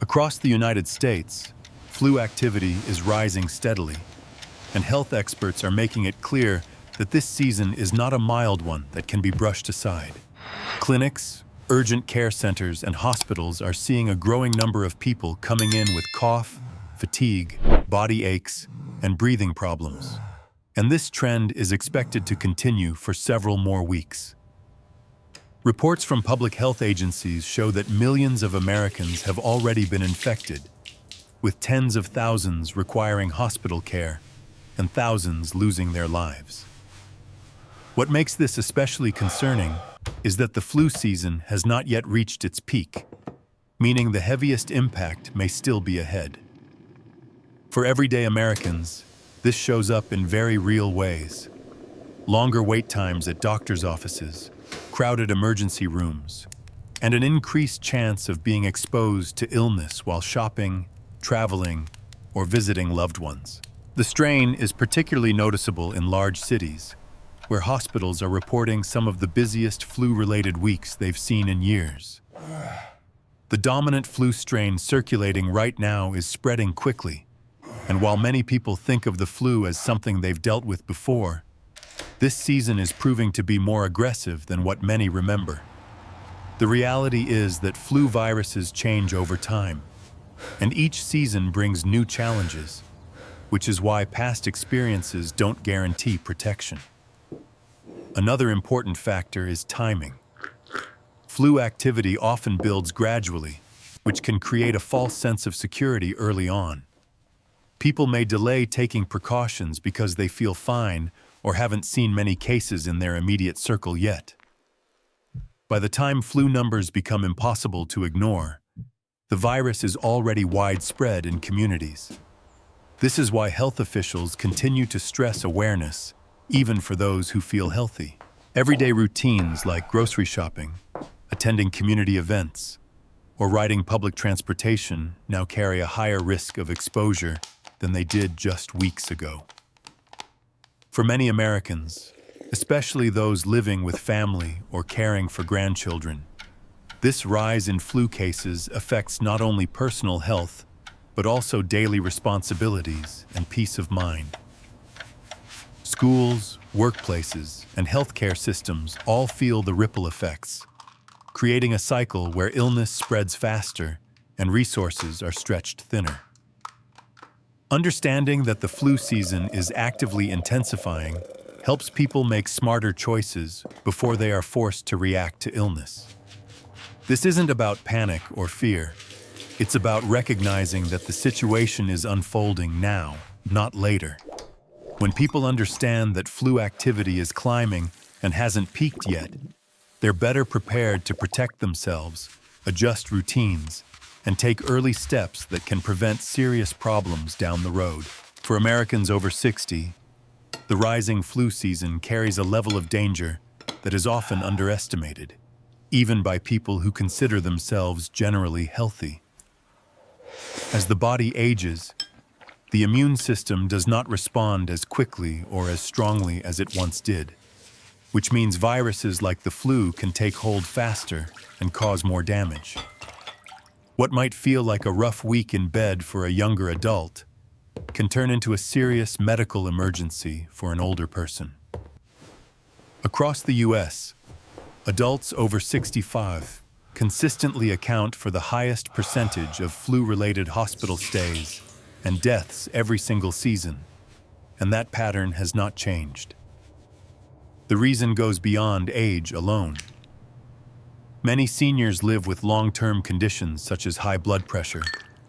Across the United States, flu activity is rising steadily, and health experts are making it clear that this season is not a mild one that can be brushed aside. Clinics, urgent care centers, and hospitals are seeing a growing number of people coming in with cough, fatigue, body aches, and breathing problems. And this trend is expected to continue for several more weeks. Reports from public health agencies show that millions of Americans have already been infected, with tens of thousands requiring hospital care and thousands losing their lives. What makes this especially concerning is that the flu season has not yet reached its peak, meaning the heaviest impact may still be ahead. For everyday Americans, this shows up in very real ways. Longer wait times at doctors' offices, crowded emergency rooms, and an increased chance of being exposed to illness while shopping, traveling, or visiting loved ones. The strain is particularly noticeable in large cities, where hospitals are reporting some of the busiest flu-related weeks they've seen in years. The dominant flu strain circulating right now is spreading quickly, and while many people think of the flu as something they've dealt with before, this season is proving to be more aggressive than what many remember. The reality is that flu viruses change over time, and each season brings new challenges, which is why past experiences don't guarantee protection. Another important factor is timing. Flu activity often builds gradually, which can create a false sense of security early on. People may delay taking precautions because they feel fine or haven't seen many cases in their immediate circle yet. By the time flu numbers become impossible to ignore, the virus is already widespread in communities. This is why health officials continue to stress awareness, even for those who feel healthy. Everyday routines like grocery shopping, attending community events, or riding public transportation now carry a higher risk of exposure than they did just weeks ago. For many Americans, especially those living with family or caring for grandchildren, this rise in flu cases affects not only personal health, but also daily responsibilities and peace of mind. Schools, workplaces, and healthcare systems all feel the ripple effects, creating a cycle where illness spreads faster and resources are stretched thinner. Understanding that the flu season is actively intensifying helps people make smarter choices before they are forced to react to illness. This isn't about panic or fear. It's about recognizing that the situation is unfolding now, not later. When people understand that flu activity is climbing and hasn't peaked yet, they're better prepared to protect themselves, adjust routines, and take early steps that can prevent serious problems down the road. For Americans over 60, the rising flu season carries a level of danger that is often underestimated, even by people who consider themselves generally healthy. As the body ages, the immune system does not respond as quickly or as strongly as it once did, which means viruses like the flu can take hold faster and cause more damage. What might feel like a rough week in bed for a younger adult can turn into a serious medical emergency for an older person. Across the U.S., adults over 65 consistently account for the highest percentage of flu-related hospital stays and deaths every single season, and that pattern has not changed. The reason goes beyond age alone. Many seniors live with long-term conditions such as high blood pressure,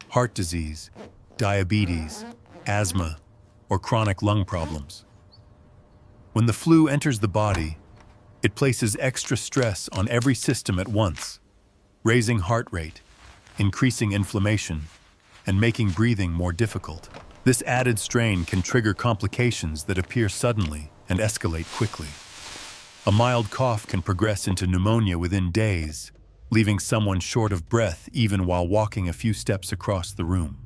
heart disease, diabetes, asthma, or chronic lung problems. When the flu enters the body, it places extra stress on every system at once, raising heart rate, increasing inflammation, and making breathing more difficult. This added strain can trigger complications that appear suddenly and escalate quickly. A mild cough can progress into pneumonia within days, leaving someone short of breath even while walking a few steps across the room.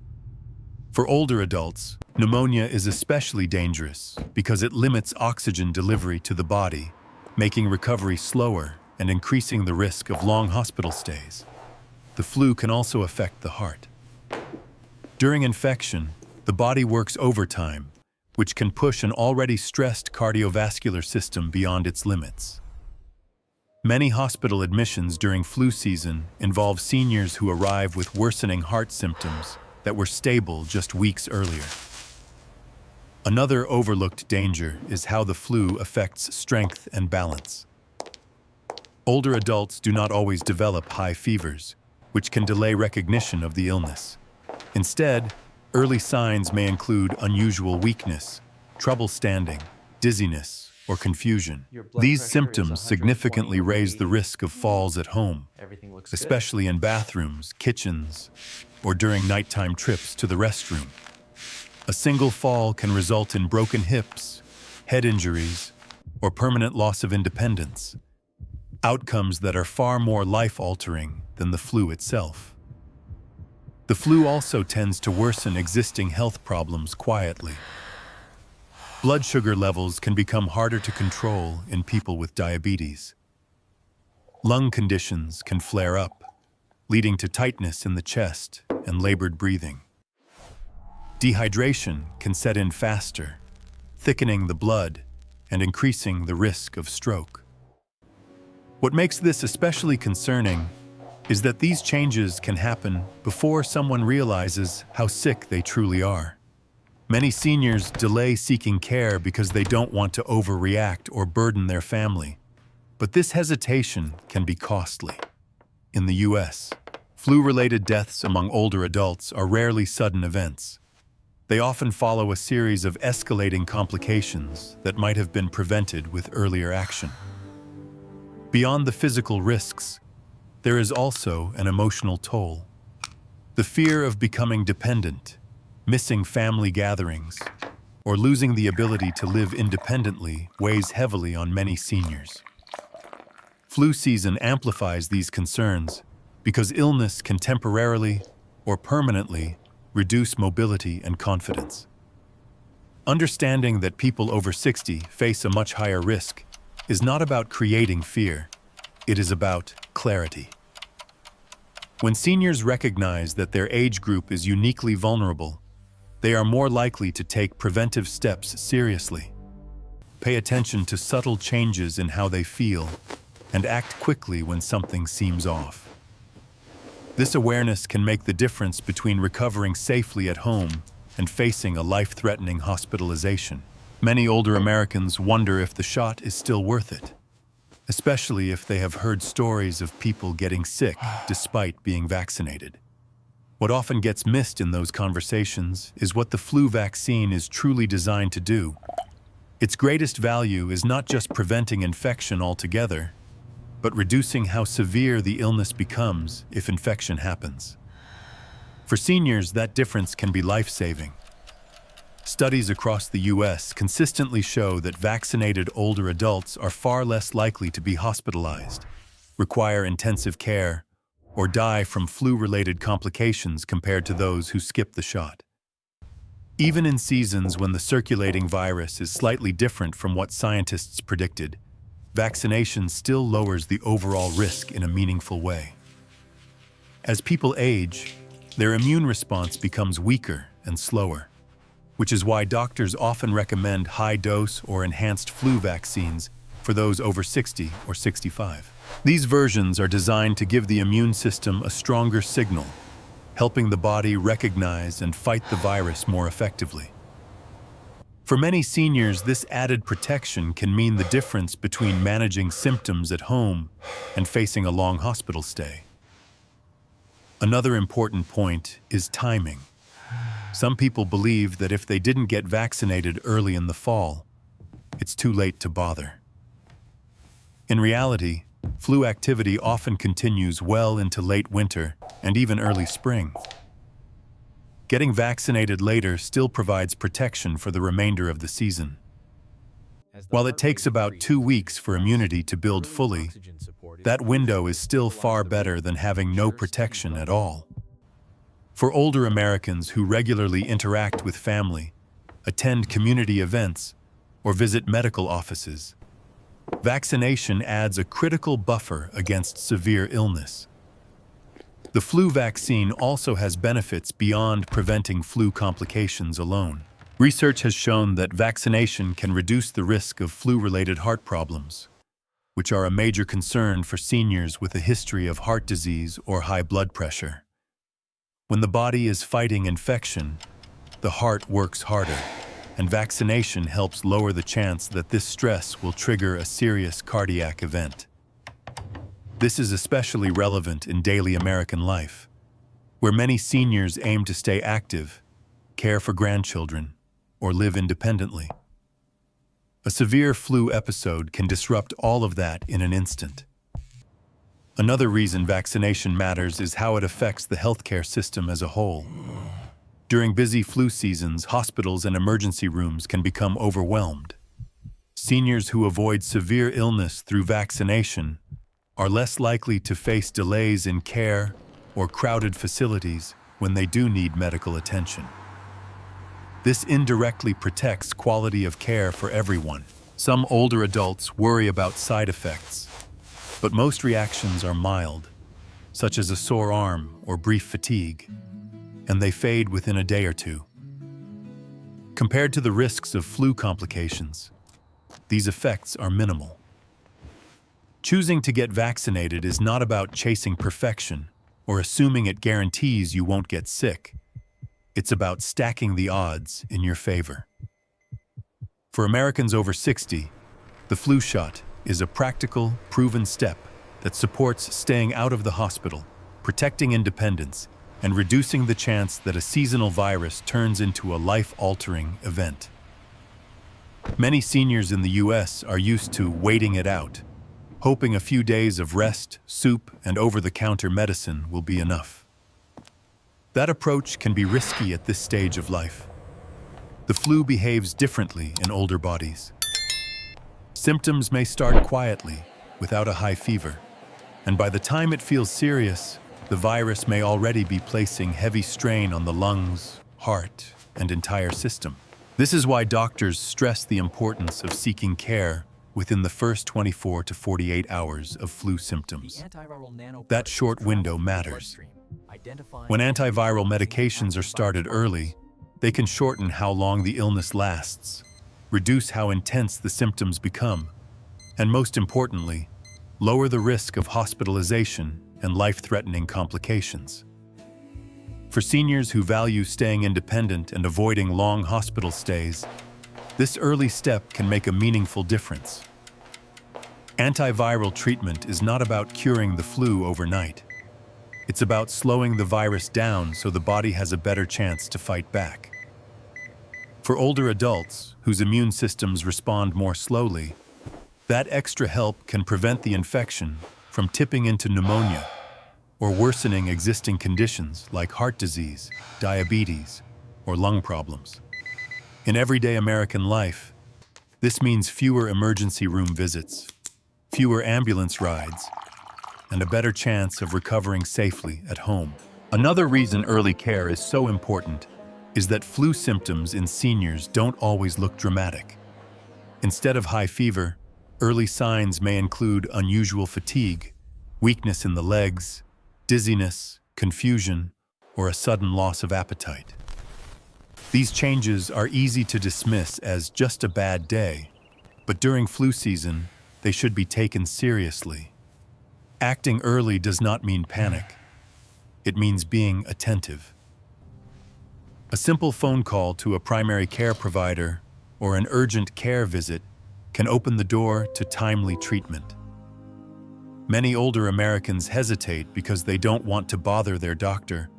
For older adults, pneumonia is especially dangerous because it limits oxygen delivery to the body, making recovery slower and increasing the risk of long hospital stays. The flu can also affect the heart. During infection, the body works overtime, which can push an already stressed cardiovascular system beyond its limits. Many hospital admissions during flu season involve seniors who arrive with worsening heart symptoms that were stable just weeks earlier. Another overlooked danger is how the flu affects strength and balance. Older adults do not always develop high fevers, which can delay recognition of the illness. Instead, early signs may include unusual weakness, trouble standing, dizziness, or confusion. These symptoms significantly raise the risk of falls at home, especially in bathrooms, kitchens, or during nighttime trips to the restroom. A single fall can result in broken hips, head injuries, or permanent loss of independence, outcomes that are far more life-altering than the flu itself. The flu also tends to worsen existing health problems quietly. Blood sugar levels can become harder to control in people with diabetes. Lung conditions can flare up, leading to tightness in the chest and labored breathing. Dehydration can set in faster, thickening the blood and increasing the risk of stroke. What makes this especially concerning is that these changes can happen before someone realizes how sick they truly are. Many seniors delay seeking care because they don't want to overreact or burden their family. But this hesitation can be costly. In the US, flu-related deaths among older adults are rarely sudden events. They often follow a series of escalating complications that might have been prevented with earlier action. Beyond the physical risks, there is also an emotional toll. The fear of becoming dependent, missing family gatherings, or losing the ability to live independently weighs heavily on many seniors. Flu season amplifies these concerns because illness can temporarily or permanently reduce mobility and confidence. Understanding that people over 60 face a much higher risk is not about creating fear, it is about clarity. When seniors recognize that their age group is uniquely vulnerable, they are more likely to take preventive steps seriously, pay attention to subtle changes in how they feel, and act quickly when something seems off. This awareness can make the difference between recovering safely at home and facing a life-threatening hospitalization. Many older Americans wonder if the shot is still worth it, especially if they have heard stories of people getting sick despite being vaccinated. What often gets missed in those conversations is what the flu vaccine is truly designed to do. Its greatest value is not just preventing infection altogether, but reducing how severe the illness becomes if infection happens. For seniors, that difference can be life-saving. Studies across the US consistently show that vaccinated older adults are far less likely to be hospitalized, require intensive care, or die from flu-related complications compared to those who skip the shot. Even in seasons when the circulating virus is slightly different from what scientists predicted, vaccination still lowers the overall risk in a meaningful way. As people age, their immune response becomes weaker and slower, which is why doctors often recommend high-dose or enhanced flu vaccines for those over 60 or 65. These versions are designed to give the immune system a stronger signal, helping the body recognize and fight the virus more effectively. For many seniors, this added protection can mean the difference between managing symptoms at home and facing a long hospital stay. Another important point is timing. Some people believe that if they didn't get vaccinated early in the fall, it's too late to bother. In reality, flu activity often continues well into late winter and even early spring. Getting vaccinated later still provides protection for the remainder of the season. While it takes about 2 weeks for immunity to build fully, that window is still far better than having no protection at all. For older Americans who regularly interact with family, attend community events, or visit medical offices, vaccination adds a critical buffer against severe illness. The flu vaccine also has benefits beyond preventing flu complications alone. Research has shown that vaccination can reduce the risk of flu-related heart problems, which are a major concern for seniors with a history of heart disease or high blood pressure. When the body is fighting infection, the heart works harder, and vaccination helps lower the chance that this stress will trigger a serious cardiac event. This is especially relevant in daily American life, where many seniors aim to stay active, care for grandchildren, or live independently. A severe flu episode can disrupt all of that in an instant. Another reason vaccination matters is how it affects the healthcare system as a whole. During busy flu seasons, hospitals and emergency rooms can become overwhelmed. Seniors who avoid severe illness through vaccination are less likely to face delays in care or crowded facilities when they do need medical attention. This indirectly protects quality of care for everyone. Some older adults worry about side effects, but most reactions are mild, such as a sore arm or brief fatigue, and they fade within a day or two. Compared to the risks of flu complications, these effects are minimal. Choosing to get vaccinated is not about chasing perfection or assuming it guarantees you won't get sick. It's about stacking the odds in your favor. For Americans over 60, the flu shot is a practical, proven step that supports staying out of the hospital, protecting independence, and reducing the chance that a seasonal virus turns into a life-altering event. Many seniors in the U.S. are used to waiting it out, hoping a few days of rest, soup, and over-the-counter medicine will be enough. That approach can be risky at this stage of life. The flu behaves differently in older bodies. Symptoms may start quietly, without a high fever, and by the time it feels serious, the virus may already be placing heavy strain on the lungs, heart, and entire system. This is why doctors stress the importance of seeking care within the first 24 to 48 hours of flu symptoms. That short window matters. When antiviral medications are started early, they can shorten how long the illness lasts, reduce how intense the symptoms become, and most importantly, lower the risk of hospitalization and life-threatening complications. For seniors who value staying independent and avoiding long hospital stays, this early step can make a meaningful difference. Antiviral treatment is not about curing the flu overnight. It's about slowing the virus down so the body has a better chance to fight back. For older adults, whose immune systems respond more slowly, that extra help can prevent the infection from tipping into pneumonia or worsening existing conditions like heart disease, diabetes, or lung problems. In everyday American life, this means fewer emergency room visits, fewer ambulance rides, and a better chance of recovering safely at home. Another reason early care is so important is that flu symptoms in seniors don't always look dramatic. Instead of high fever, early signs may include unusual fatigue, weakness in the legs, dizziness, confusion, or a sudden loss of appetite. These changes are easy to dismiss as just a bad day, but during flu season, they should be taken seriously. Acting early does not mean panic. It means being attentive. A simple phone call to a primary care provider or an urgent care visit can open the door to timely treatment. Many older Americans hesitate because they don't want to bother their doctor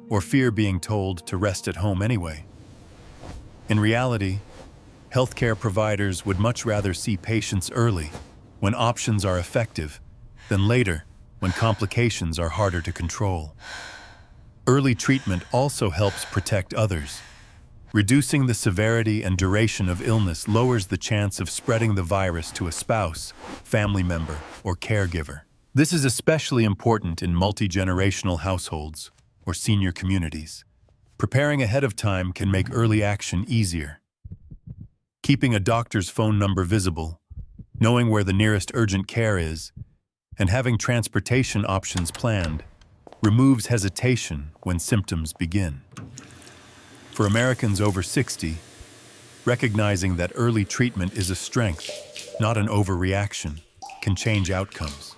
or fear being told to rest at home anyway. In reality, healthcare providers would much rather see patients early, when options are effective, than later, when complications are harder to control. Early treatment also helps protect others. Reducing the severity and duration of illness lowers the chance of spreading the virus to a spouse, family member, or caregiver. This is especially important in multi-generational households or senior communities. Preparing ahead of time can make early action easier. Keeping a doctor's phone number visible, knowing where the nearest urgent care is, and having transportation options planned removes hesitation when symptoms begin. For Americans over 60, recognizing that early treatment is a strength, not an overreaction, can change outcomes.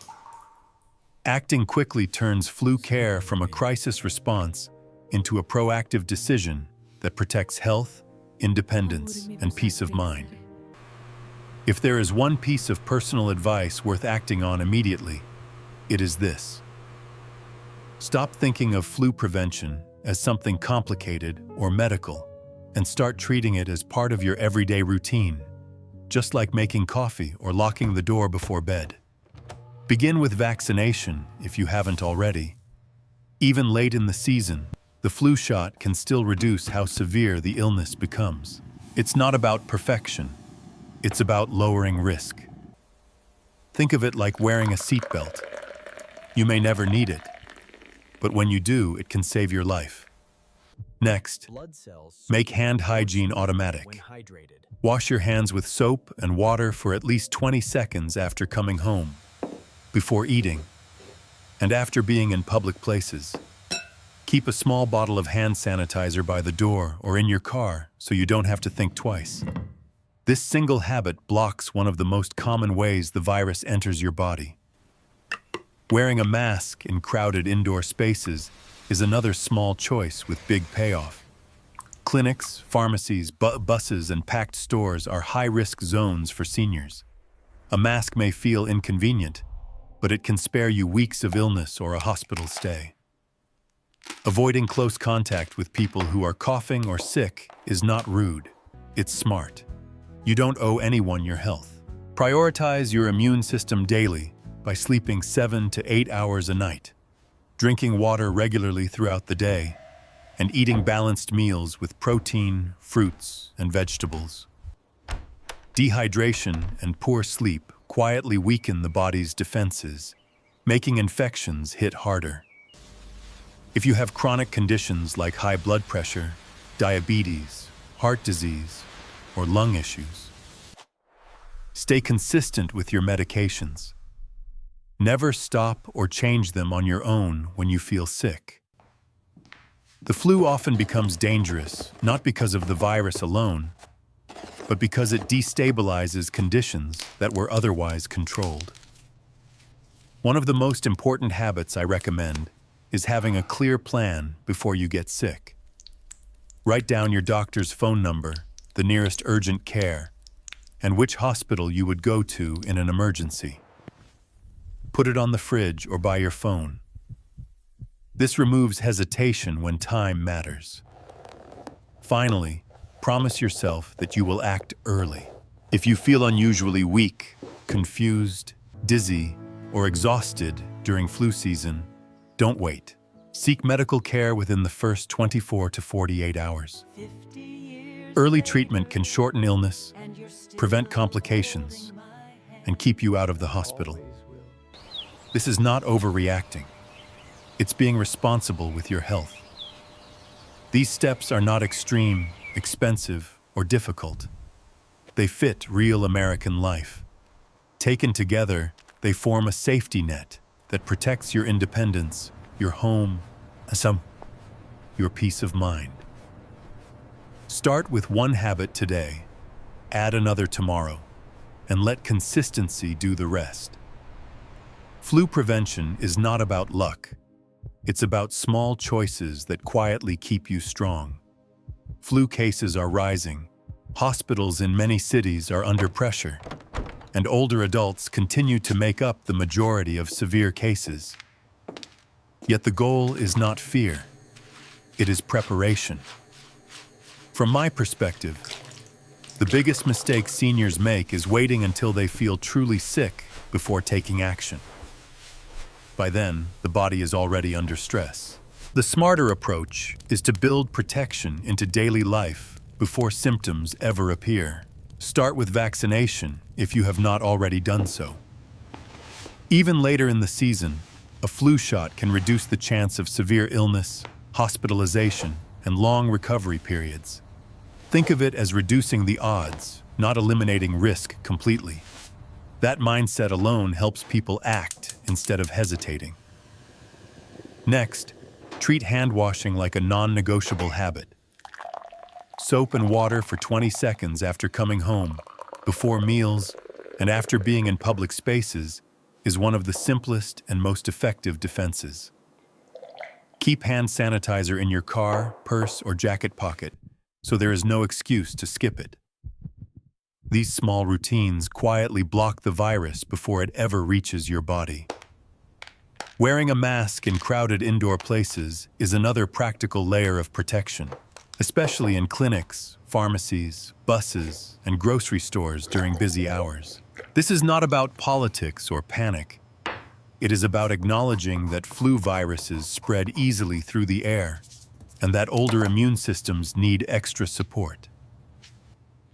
Acting quickly turns flu care from a crisis response into a proactive decision that protects health, independence, and peace of mind. If there is one piece of personal advice worth acting on immediately, it is this. Stop thinking of flu prevention as something complicated or medical, and start treating it as part of your everyday routine, just like making coffee or locking the door before bed. Begin with vaccination if you haven't already. Even late in the season, the flu shot can still reduce how severe the illness becomes. It's not about perfection. It's about lowering risk. Think of it like wearing a seatbelt. You may never need it, but when you do, it can save your life. Next, make hand hygiene automatic. Wash your hands with soap and water for at least 20 seconds after coming home, before eating, and after being in public places. Keep a small bottle of hand sanitizer by the door or in your car so you don't have to think twice. This single habit blocks one of the most common ways the virus enters your body. Wearing a mask in crowded indoor spaces is another small choice with big payoff. Clinics, pharmacies, buses, and packed stores are high-risk zones for seniors. A mask may feel inconvenient, but it can spare you weeks of illness or a hospital stay. Avoiding close contact with people who are coughing or sick is not rude. It's smart. You don't owe anyone your health. Prioritize your immune system daily by sleeping 7 to 8 hours a night, drinking water regularly throughout the day, and eating balanced meals with protein, fruits, and vegetables. Dehydration and poor sleep quietly weaken the body's defenses, making infections hit harder. If you have chronic conditions like high blood pressure, diabetes, heart disease, or lung issues, stay consistent with your medications. Never stop or change them on your own when you feel sick. The flu often becomes dangerous, not because of the virus alone, but because it destabilizes conditions that were otherwise controlled. One of the most important habits I recommend is having a clear plan before you get sick. Write down your doctor's phone number, the nearest urgent care, and which hospital you would go to in an emergency. Put it on the fridge or by your phone. This removes hesitation when time matters. Finally, promise yourself that you will act early. If you feel unusually weak, confused, dizzy, or exhausted during flu season, don't wait. Seek medical care within the first 24 to 48 hours. Early treatment can shorten illness, prevent complications, and keep you out of the hospital. This is not overreacting. It's being responsible with your health. These steps are not extreme, expensive, or difficult. They fit real American life. Taken together, they form a safety net that protects your independence, your home, your peace of mind. Start with one habit today, add another tomorrow, and let consistency do the rest. Flu prevention is not about luck. It's about small choices that quietly keep you strong. Flu cases are rising, hospitals in many cities are under pressure, and older adults continue to make up the majority of severe cases. Yet the goal is not fear, it is preparation. From my perspective, the biggest mistake seniors make is waiting until they feel truly sick before taking action. By then, the body is already under stress. The smarter approach is to build protection into daily life before symptoms ever appear. Start with vaccination if you have not already done so. Even later in the season, a flu shot can reduce the chance of severe illness, hospitalization, and long recovery periods. Think of it as reducing the odds, not eliminating risk completely. That mindset alone helps people act instead of hesitating. Next, treat hand washing like a non-negotiable habit. Soap and water for 20 seconds after coming home, before meals, and after being in public spaces is one of the simplest and most effective defenses. Keep hand sanitizer in your car, purse, or jacket pocket, so there is no excuse to skip it. These small routines quietly block the virus before it ever reaches your body. Wearing a mask in crowded indoor places is another practical layer of protection, especially in clinics, pharmacies, buses, and grocery stores during busy hours. This is not about politics or panic. It is about acknowledging that flu viruses spread easily through the air and that older immune systems need extra support.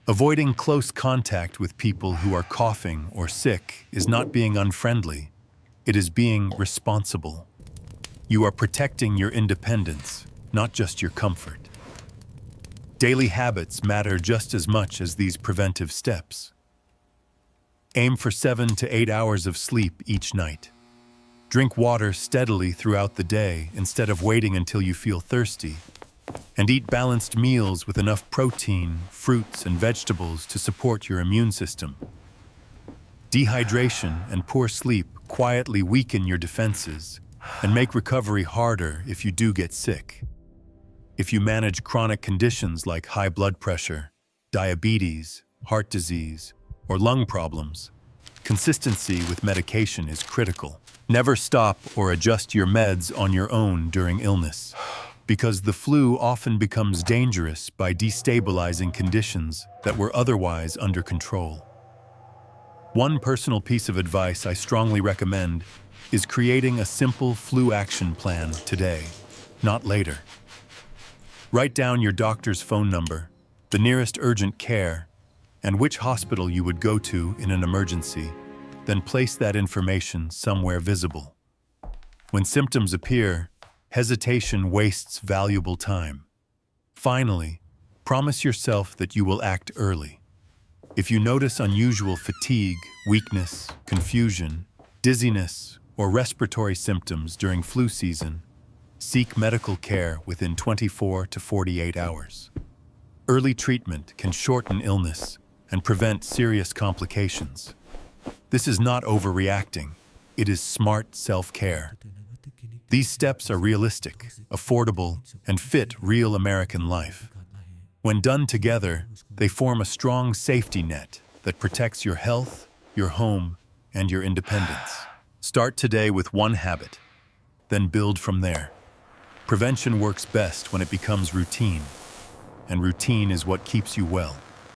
Avoiding close contact with people who are coughing or sick is not being unfriendly. It is being responsible. You are protecting your independence, not just your comfort. Daily habits matter just as much as these preventive steps. Aim for 7 to 8 hours of sleep each night. Drink water steadily throughout the day instead of waiting until you feel thirsty. And eat balanced meals with enough protein, fruits, and vegetables to support your immune system. Dehydration and poor sleep quietly weaken your defenses and make recovery harder if you do get sick. If you manage chronic conditions like high blood pressure, diabetes, heart disease, or lung problems, consistency with medication is critical. Never stop or adjust your meds on your own during illness, because the flu often becomes dangerous by destabilizing conditions that were otherwise under control. One personal piece of advice I strongly recommend is creating a simple flu action plan today, not later. Write down your doctor's phone number, the nearest urgent care, and which hospital you would go to in an emergency. Then place that information somewhere visible. When symptoms appear, hesitation wastes valuable time. Finally, promise yourself that you will act early. If you notice unusual fatigue, weakness, confusion, dizziness, or respiratory symptoms during flu season, seek medical care within 24 to 48 hours. Early treatment can shorten illness and prevent serious complications. This is not overreacting. It is smart self-care. These steps are realistic, affordable, and fit real American life. When done together, they form a strong safety net that protects your health, your home, and your independence. Start today with one habit, then build from there. Prevention works best when it becomes routine, and routine is what keeps you well.